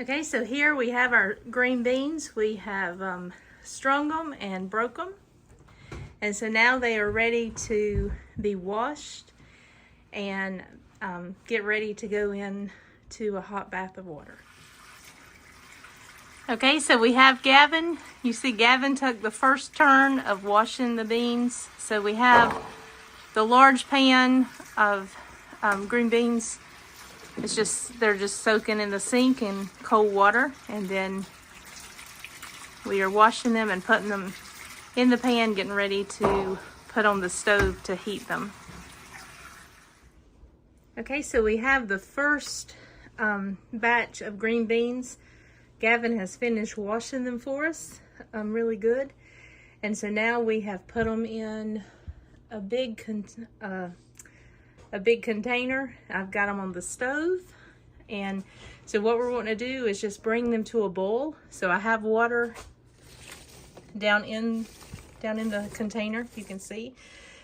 Okay, so here we have our green beans. We have strung them and broke them. And so now they are ready to be washed and get ready to go into a hot bath of water. Okay, so we have Gavin. You see Gavin took the first turn of washing the beans. So we have the large pan of green beans. They're just soaking in the sink in cold water, and then we are washing them and putting them in the pan, getting ready to put on the stove to heat them. Okay, so we have the first batch of green beans. Gavin has finished washing them for us really good. And so now we have put them in a big container. I've got them on the stove. And so what we're wanting to do is just bring them to a boil. So I have water down in the container, you can see.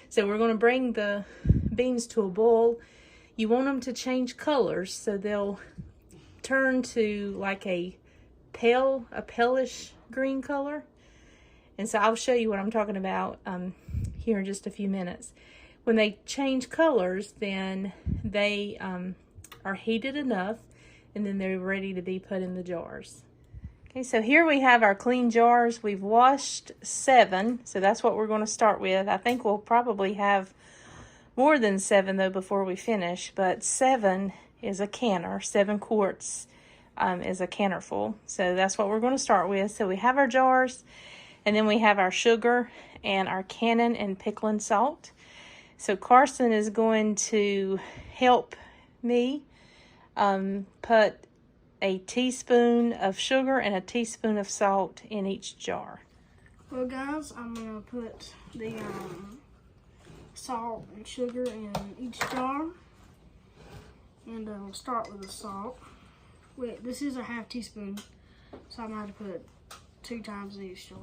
So we're going to bring the beans to a boil. You want them to change colors, so they'll turn to like a palish green color. And so I'll show you what I'm talking about here in just a few minutes. When they change colors, then they are heated enough, and then they're ready to be put in the jars. Okay, so here we have our clean jars. We've washed 7, so that's what we're going to start with. I think we'll probably have more than 7 though before we finish, but 7 is a canner. 7 quarts is a canner full. So that's what we're going to start with. So we have our jars, and then we have our sugar and our cannon and pickling salt. So Carson is going to help me put a teaspoon of sugar and a teaspoon of salt in each jar. Well guys, I'm going to put the salt and sugar in each jar. And we'll start with the salt. Wait, this is a half teaspoon, so I'm going to have to put 2 times in each jar.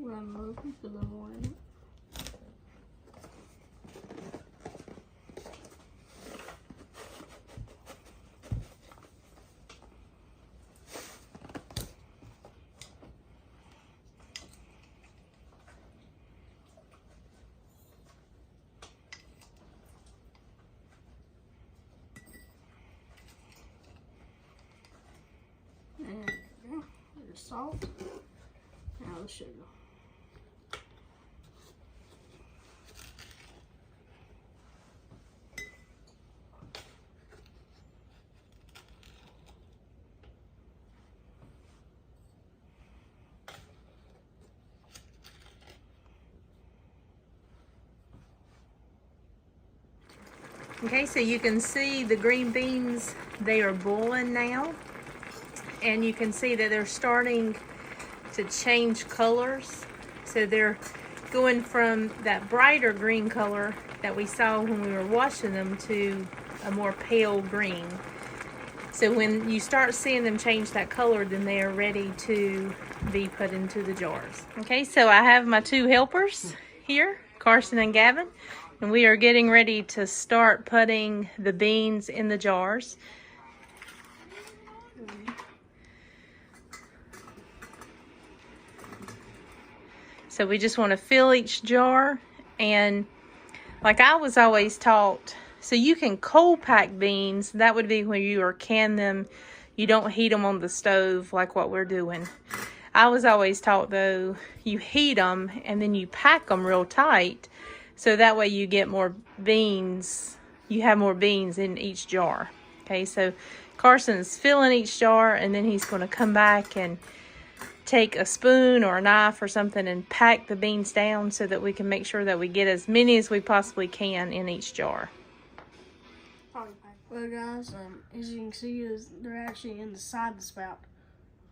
We're going to move for the morning. And there we go. There's salt. Now the sugar. Okay, so you can see the green beans, they are boiling now. And you can see that they're starting to change colors. So they're going from that brighter green color that we saw when we were washing them to a more pale green. So when you start seeing them change that color, then they are ready to be put into the jars. Okay, so I have my 2 helpers here, Carson and Gavin, and we are getting ready to start putting the beans in the jars. So we just want to fill each jar, and like I was always taught, so you can cold pack beans. That would be when you can them. You don't heat them on the stove like what we're doing. I was always taught though, you heat them and then you pack them real tight. So that way you get more beans. You have more beans in each jar. Okay, so Carson's filling each jar, and then he's going to come back and take a spoon or a knife or something and pack the beans down so that we can make sure that we get as many as we possibly can in each jar. Well guys, as you can see, they're actually in the side of the spout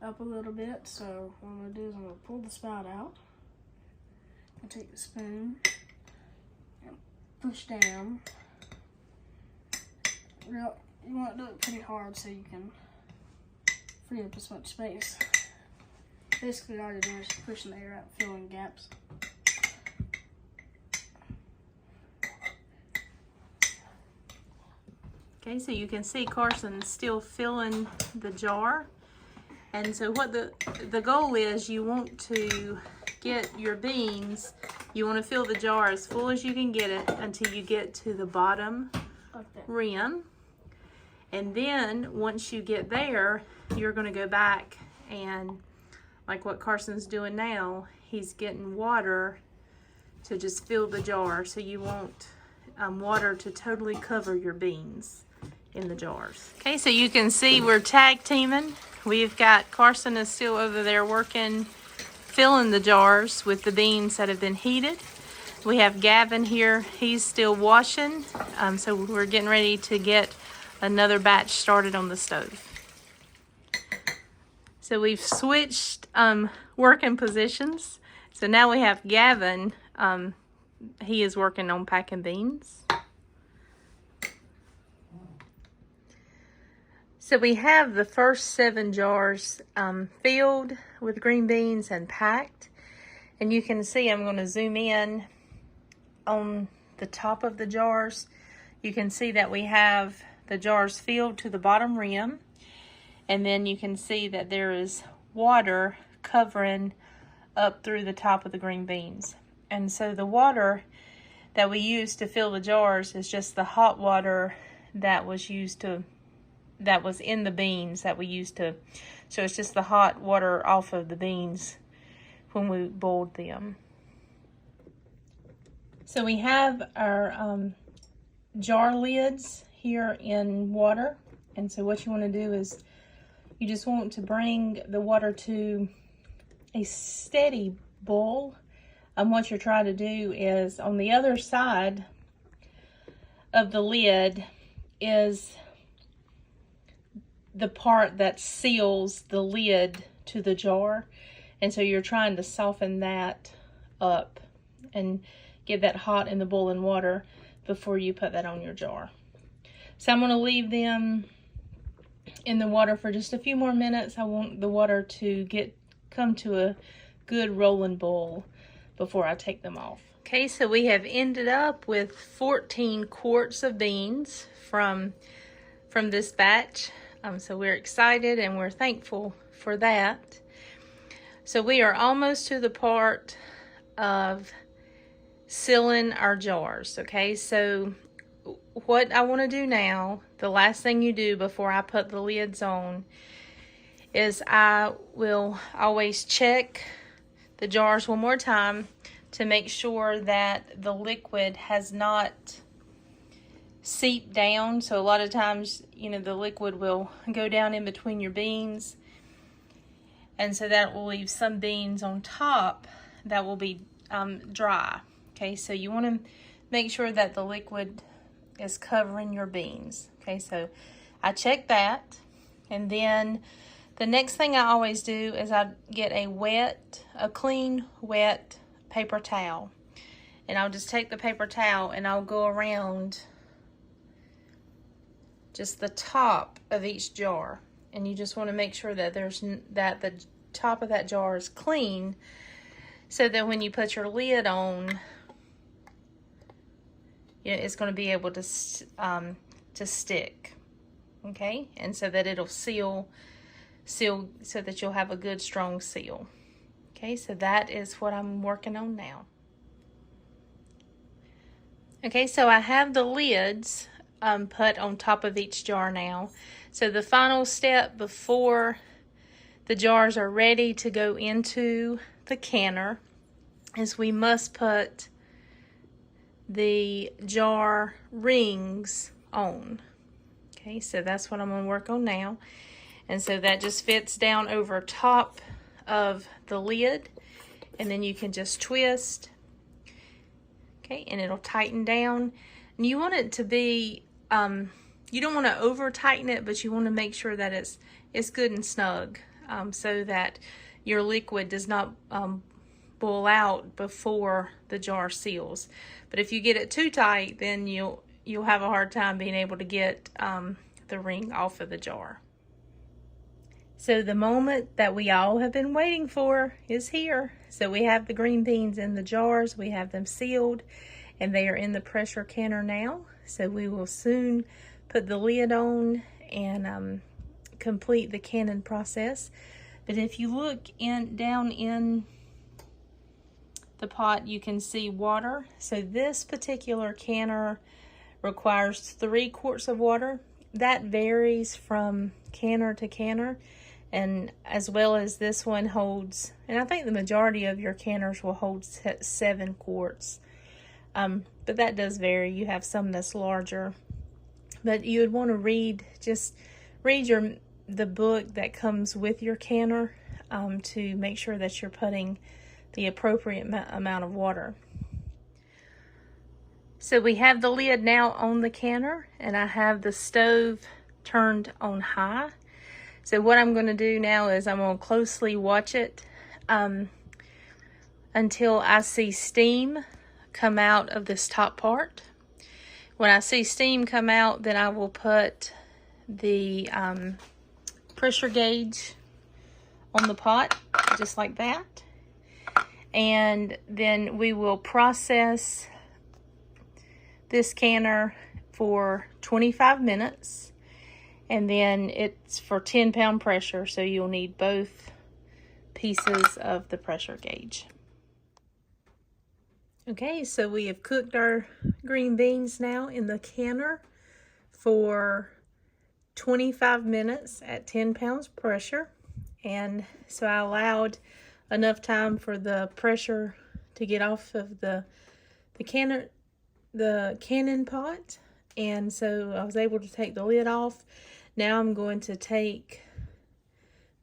up a little bit. So what I'm going to do is I'm going to pull the spout out. I'll take the spoon and push down. You want to do it pretty hard so you can free up as much space. Basically all you're doing is pushing the air out, filling gaps. Okay, so you can see Carson's still filling the jar. And so what the goal is, you want to get your beans, you want to fill the jar as full as you can get it until you get to the bottom rim. And then once you get there, you're going to go back and, like what Carson's doing now, he's getting water to just fill the jar. So you want water to totally cover your beans in the jars. Okay, so you can see we're tag teaming. We've got Carson is still over there working, filling the jars with the beans that have been heated. We have Gavin here, he's still washing. So we're getting ready to get another batch started on the stove. So we've switched working positions. So now we have Gavin, he is working on packing beans. So we have the first 7 jars filled with green beans and packed. And you can see, I'm going to zoom in on the top of the jars. You can see that we have the jars filled to the bottom rim. And then you can see that there is water covering up through the top of the green beans. And so the water that we use to fill the jars is just the hot water that was in the beans that we used to, so it's just the hot water off of the beans when we boiled them. So we have our jar lids here in water, and so what you want to do is you just want to bring the water to a steady boil. What you're trying to do is on the other side of the lid is the part that seals the lid to the jar, and so you're trying to soften that up and get that hot in the boiling water before you put that on your jar. So I'm going to leave them in the water for just a few more minutes. I want the water to come to a good rolling boil before I take them off. Okay, so we have ended up with 14 quarts of beans from this batch. So we're excited and we're thankful for that. So we are almost to the part of sealing our jars. Okay, so what I want to do now, the last thing you do before I put the lids on, is I will always check the jars one more time to make sure that the liquid has not seep down. So a lot of times, you know, the liquid will go down in between your beans, and so that will leave some beans on top that will be dry. Okay, so you want to make sure that the liquid is covering your beans. Okay, so I check that, and then the next thing I always do is I get a clean, wet paper towel, and I'll just take the paper towel and I'll go around just the top of each jar, and you just want to make sure that the top of that jar is clean, so that when you put your lid on, it's going to be able to stick. Okay, and so that it'll seal so that you'll have a good strong seal. Okay, so that is what I'm working on now. Okay, so I have the lids put on top of each jar now. So the final step before the jars are ready to go into the canner is we must put the jar rings on. Okay, so that's what I'm going to work on now. And so that just fits down over top of the lid, and then you can just twist. Okay, and it'll tighten down. And you want it to be, you don't want to over tighten it, but you want to make sure that it's good and snug, so that your liquid does not boil out before the jar seals. But if you get it too tight, then you'll have a hard time being able to get the ring off of the jar. So the moment that we all have been waiting for is here. So we have the green beans in the jars, we have them sealed, and they are in the pressure canner now. So we will soon put the lid on and complete the canning process. But if you look down in the pot, you can see water. So this particular canner requires 3 quarts of water. That varies from canner to canner, and as well as this one holds, and I think the majority of your canners will hold 7 quarts. But that does vary. You have some that's larger. But you would want to read the book that comes with your canner to make sure that you're putting the appropriate amount of water. So we have the lid now on the canner, and I have the stove turned on high. So what I'm going to do now is I'm going to closely watch it until I see steam come out of this top part. When I see steam come out, then I will put the pressure gauge on the pot, just like that. And then we will process this canner for 25 minutes. And then it's for 10-pound pressure, so you'll need both pieces of the pressure gauge. Okay, so we have cooked our green beans now in the canner for 25 minutes at 10 pounds pressure. And so I allowed enough time for the pressure to get off of the cannon pot. And so I was able to take the lid off. Now I'm going to take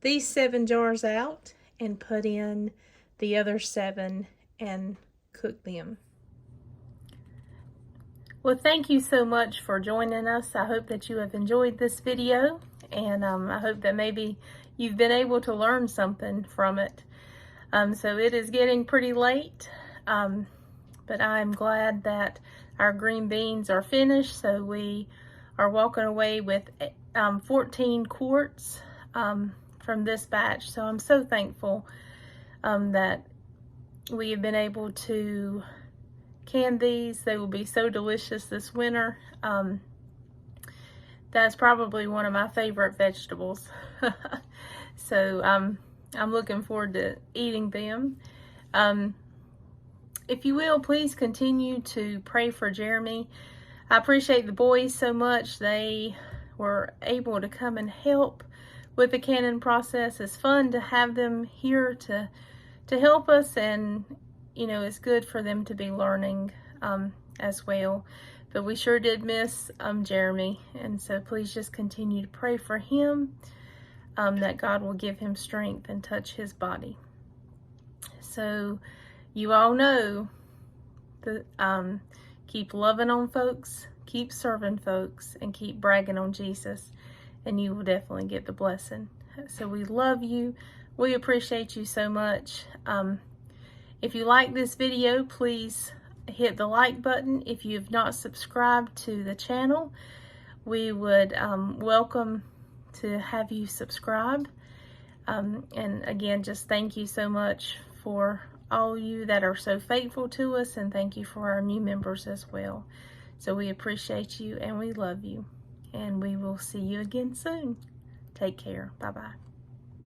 these 7 jars out and put in the other 7 and cook them. Well, thank you so much for joining us. I hope that you have enjoyed this video, and I hope that maybe you've been able to learn something from it. So it is getting pretty late, but I'm glad that our green beans are finished. So we are walking away with 14 quarts from this batch. So I'm so thankful that we have been able to can these. They will be so delicious this winter. That's probably one of my favorite vegetables. So I'm looking forward to eating them. If you will, please continue to pray for Jeremy. I appreciate the boys so much. They were able to come and help with the canning process. It's fun to have them here to help us, and you know, it's good for them to be learning as well. But we sure did miss Jeremy, and so please just continue to pray for him, that God will give him strength and touch his body. So you all know that keep loving on folks, keep serving folks, and keep bragging on Jesus, and you will definitely get the blessing. So we love you. We appreciate you so much. If you like this video, please hit the like button. If you have not subscribed to the channel, we would welcome to have you subscribe. And again, just thank you so much for all you that are so faithful to us, and thank you for our new members as well. So we appreciate you and we love you, and we will see you again soon. Take care. Bye-bye.